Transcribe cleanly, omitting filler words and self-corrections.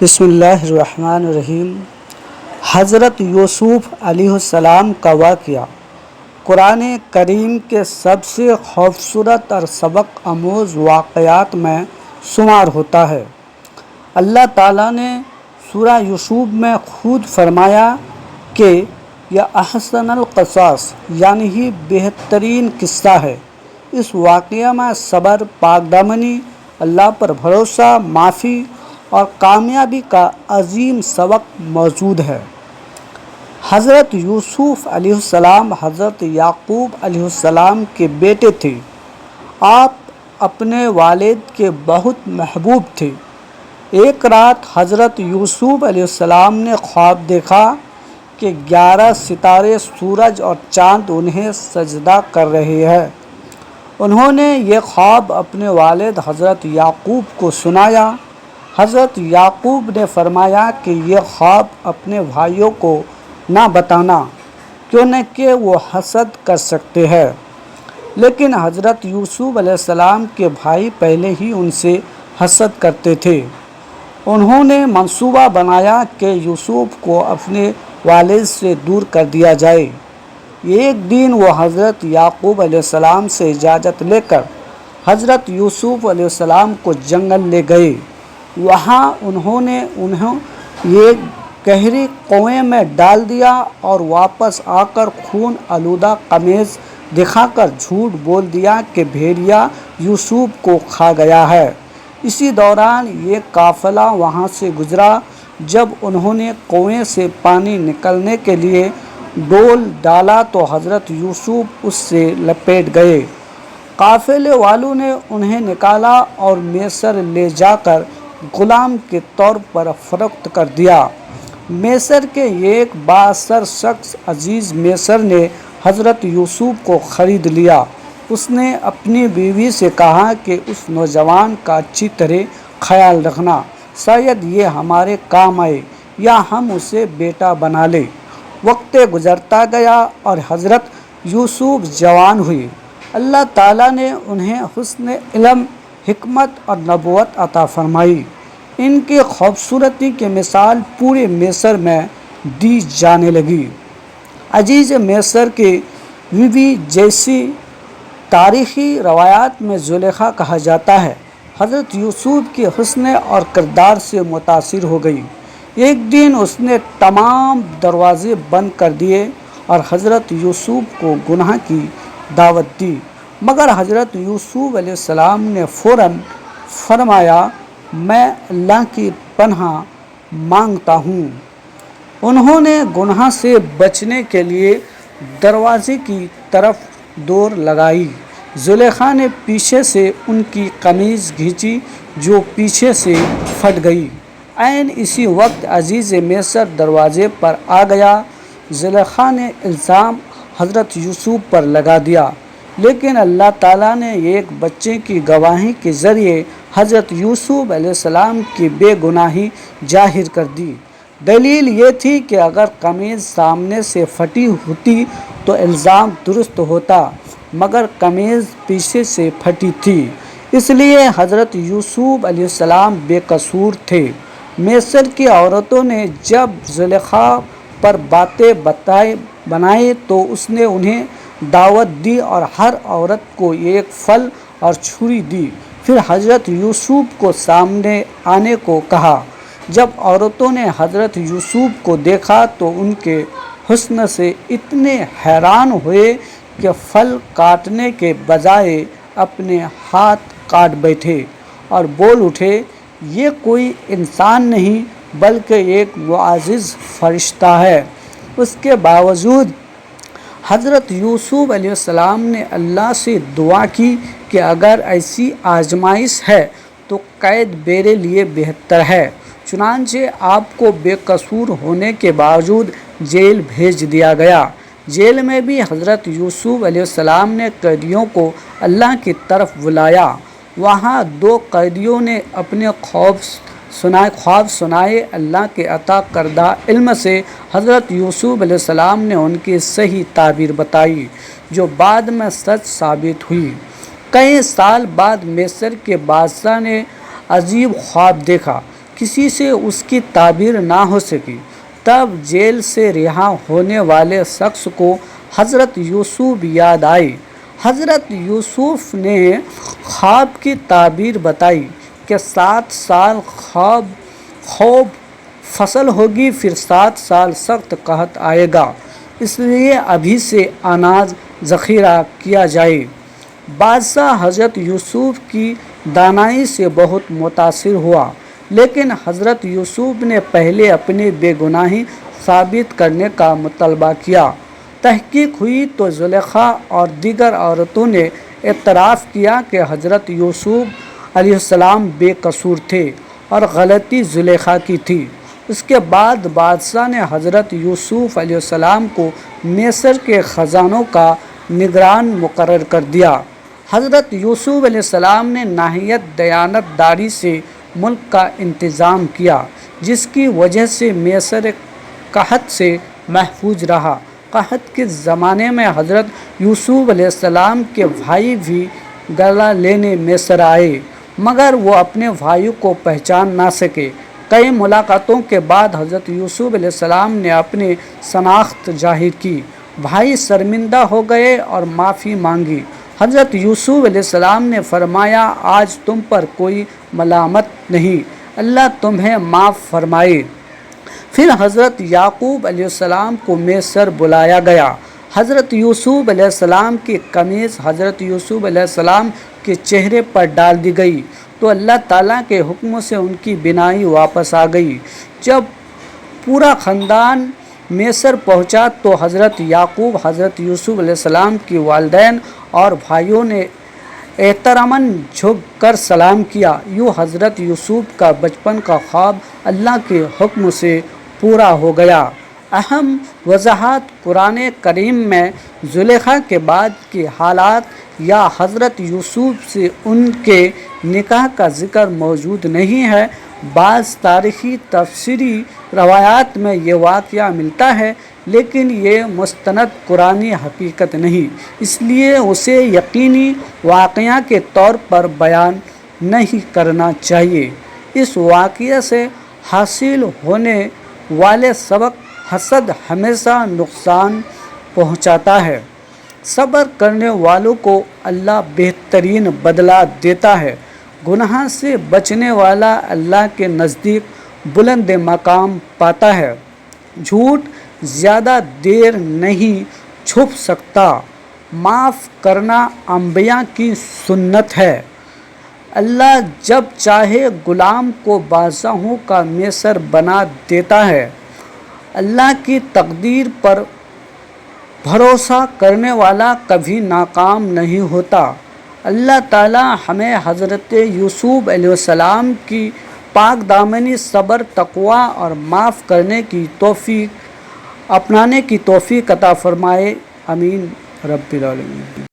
بسم اللہ الرحمن الرحیم۔ حضرت یوسف علیہ السلام کا واقعہ قرآن کریم کے سب سے خوبصورت اور سبق آموز واقعات میں شمار ہوتا ہے۔ اللہ تعالیٰ نے سورہ یوسف میں خود فرمایا کہ یہ احسن القصص یعنی ہی بہترین قصہ ہے۔ اس واقعہ میں صبر، پاک دامنی، اللہ پر بھروسہ، معافی اور کامیابی کا عظیم سبق موجود ہے۔ حضرت یوسف علیہ السلام حضرت یعقوب علیہ السلام کے بیٹے تھے۔ آپ اپنے والد کے بہت محبوب تھے۔ ایک رات حضرت یوسف علیہ السلام نے خواب دیکھا کہ 11 ستارے، سورج اور چاند انہیں سجدہ کر رہے ہیں۔ انہوں نے یہ خواب اپنے والد حضرت یعقوب کو سنایا۔ حضرت یعقوب نے فرمایا کہ یہ خواب اپنے بھائیوں کو نہ بتانا، کیوں نہ کہ وہ حسد کر سکتے ہیں۔ لیکن حضرت یوسف علیہ السلام کے بھائی پہلے ہی ان سے حسد کرتے تھے۔ انہوں نے منصوبہ بنایا کہ یوسف کو اپنے والد سے دور کر دیا جائے۔ ایک دن وہ حضرت یعقوب علیہ السلام سے اجازت لے کر حضرت یوسف علیہ السلام کو جنگل لے گئے۔ وہاں انہوں نے ایک گہری کنویں میں ڈال دیا اور واپس آ کر خون آلودہ قمیض دکھا کر جھوٹ بول دیا کہ بھیڑیا یوسف کو کھا گیا ہے۔ اسی دوران ایک قافلہ وہاں سے گزرا۔ جب انہوں نے کنویں سے پانی نکلنے کے لیے ڈول ڈالا تو حضرت یوسف اس سے لپٹ گئے۔ قافلے والوں نے انہیں نکالا اور مصر لے جا کر غلام کے طور پر فروخت کر دیا۔ مصر کے ایک بااثر شخص عزیز مصر نے حضرت یوسف کو خرید لیا۔ اس نے اپنی بیوی سے کہا کہ اس نوجوان کا اچھی طرح خیال رکھنا، شاید یہ ہمارے کام آئے یا ہم اسے بیٹا بنا لیں۔ وقت گزرتا گیا اور حضرت یوسف جوان ہوئے۔ اللہ تعالیٰ نے انہیں حسن علم، حکمت اور نبوت عطا فرمائی۔ ان کی خوبصورتی کی مثال پورے مصر میں دی جانے لگی۔ عزیز مصر کی بیوی جیسی تاریخی روایات میں زلیخا کہا جاتا ہے، حضرت یوسف کے حسن اور کردار سے متاثر ہو گئی۔ ایک دن اس نے تمام دروازے بند کر دیے اور حضرت یوسف کو گناہ کی دعوت دی، مگر حضرت یوسف علیہ السلام نے فوراً فرمایا، میں اللہ کی پناہ مانگتا ہوں۔ انہوں نے گناہ سے بچنے کے لیے دروازے کی طرف دوڑ لگائی۔ زلیخا نے پیچھے سے ان کی قمیض کھینچی جو پیچھے سے پھٹ گئی۔ عین اسی وقت عزیز مصر دروازے پر آ گیا۔ زلیخا نے الزام حضرت یوسف پر لگا دیا، لیکن اللہ تعالیٰ نے ایک بچے کی گواہی کے ذریعے حضرت یوسف علیہ السلام کی بے گناہی ظاہر کر دی۔ دلیل یہ تھی کہ اگر قمیض سامنے سے پھٹی ہوتی تو الزام درست ہوتا، مگر قمیض پیچھے سے پھٹی تھی، اس لیے حضرت یوسف علیہ السلام بے قصور تھے۔ مصر کی عورتوں نے جب زلیخا پر باتیں بنائیں تو اس نے انہیں دعوت دی اور ہر عورت کو ایک پھل اور چھری دی، پھر حضرت یوسف کو سامنے آنے کو کہا۔ جب عورتوں نے حضرت یوسف کو دیکھا تو ان کے حسن سے اتنے حیران ہوئے کہ پھل کاٹنے کے بجائے اپنے ہاتھ کاٹ بیٹھے اور بول اٹھے، یہ کوئی انسان نہیں بلکہ ایک معزز فرشتہ ہے۔ اس کے باوجود حضرت یوسف علیہ السلام نے اللہ سے دعا کی کہ اگر ایسی آزمائش ہے تو قید میرے لیے بہتر ہے۔ چنانچہ آپ کو بے قصور ہونے کے باوجود جیل بھیج دیا گیا۔ جیل میں بھی حضرت یوسف علیہ السلام نے قیدیوں کو اللہ کی طرف بلایا۔ وہاں 2 قیدیوں نے اپنے خواب سنائے۔ اللہ کے عطا کردہ علم سے حضرت یوسف علیہ السلام نے ان کی صحیح تعبیر بتائی، جو بعد میں سچ ثابت ہوئی۔ کئی سال بعد مصر کے بادشاہ نے عجیب خواب دیکھا کسی سے اس کی تعبیر نہ ہو سکی۔ تب جیل سے رہا ہونے والے شخص کو حضرت یوسف یاد آئی۔ حضرت یوسف نے خواب کی تعبیر بتائی کہ 7 سال خوب فصل ہوگی، پھر 7 سال سخت قحط آئے گا، اس لیے ابھی سے اناج ذخیرہ کیا جائے۔ بادشاہ حضرت یوسف کی دانائی سے بہت متاثر ہوا، لیکن حضرت یوسف نے پہلے اپنی بے گناہی ثابت کرنے کا مطالبہ کیا۔ تحقیق ہوئی تو زلیخا اور دیگر عورتوں نے اعتراف کیا کہ حضرت یوسف علیہ السلام بے قصور تھے اور غلطی زلیخا کی تھی۔ اس کے بعد بادشاہ نے حضرت یوسف علیہ السلام کو مصر کے خزانوں کا نگران مقرر کر دیا۔ حضرت یوسف علیہ السلام نے نہایت دیانت داری سے ملک کا انتظام کیا، جس کی وجہ سے مصر قحط سے محفوظ رہا۔ قحط کے زمانے میں حضرت یوسف علیہ السلام کے بھائی بھی گلہ لینے مصر آئے، مگر وہ اپنے بھائیوں کو پہچان نہ سکے۔ کئی ملاقاتوں کے بعد حضرت یوسف علیہ السلام نے اپنی شناخت ظاہر کی۔ بھائی شرمندہ ہو گئے اور معافی مانگی۔ حضرت یوسف علیہ السلام نے فرمایا، آج تم پر کوئی ملامت نہیں، اللہ تمہیں معاف فرمائے۔ پھر حضرت یعقوب علیہ السلام کو مصر بلایا گیا۔ حضرت یوسف علیہ السلام کی قمیص حضرت یوسف علیہ السلام کے چہرے پر ڈال دی گئی تو اللہ تعالیٰ کے حکم سے ان کی بینائی واپس آ گئی۔ جب پورا خاندان مصر پہنچا تو حضرت یعقوب حضرت یوسف علیہ السلام کی والدین اور بھائیوں نے احتراماً جھک کر سلام کیا۔ یوں حضرت یوسف کا بچپن کا خواب اللہ کے حکم سے پورا ہو گیا۔ اہم وضاحت: قرآن کریم میں زلیخا کے بعد کے حالات یا حضرت یوسف سے ان کے نکاح کا ذکر موجود نہیں ہے۔ بعض تاریخی تفسیری روایات میں یہ واقعہ ملتا ہے، لیکن یہ مستند قرآنی حقیقت نہیں، اس لیے اسے یقینی واقعہ کے طور پر بیان نہیں کرنا چاہیے۔ اس واقعے سے حاصل ہونے والے سبق: حسد ہمیشہ نقصان پہنچاتا ہے۔ صبر کرنے والوں کو اللہ بہترین بدلہ دیتا ہے۔ گناہ سے بچنے والا اللہ کے نزدیک بلند مقام پاتا ہے۔ جھوٹ زیادہ دیر نہیں چھپ سکتا۔ معاف کرنا انبیاء کی سنت ہے۔ اللہ جب چاہے غلام کو بادشاہوں کا میسر بنا دیتا ہے۔ اللہ کی تقدیر پر بھروسہ کرنے والا کبھی ناکام نہیں ہوتا۔ اللہ تعالی ہمیں حضرت یوسف علیہ السلام کی پاک دامنی، صبر، تقوی اور معاف کرنے کی توفیق اپنانے کی توفیق عطا فرمائے۔ آمین رب العالمین۔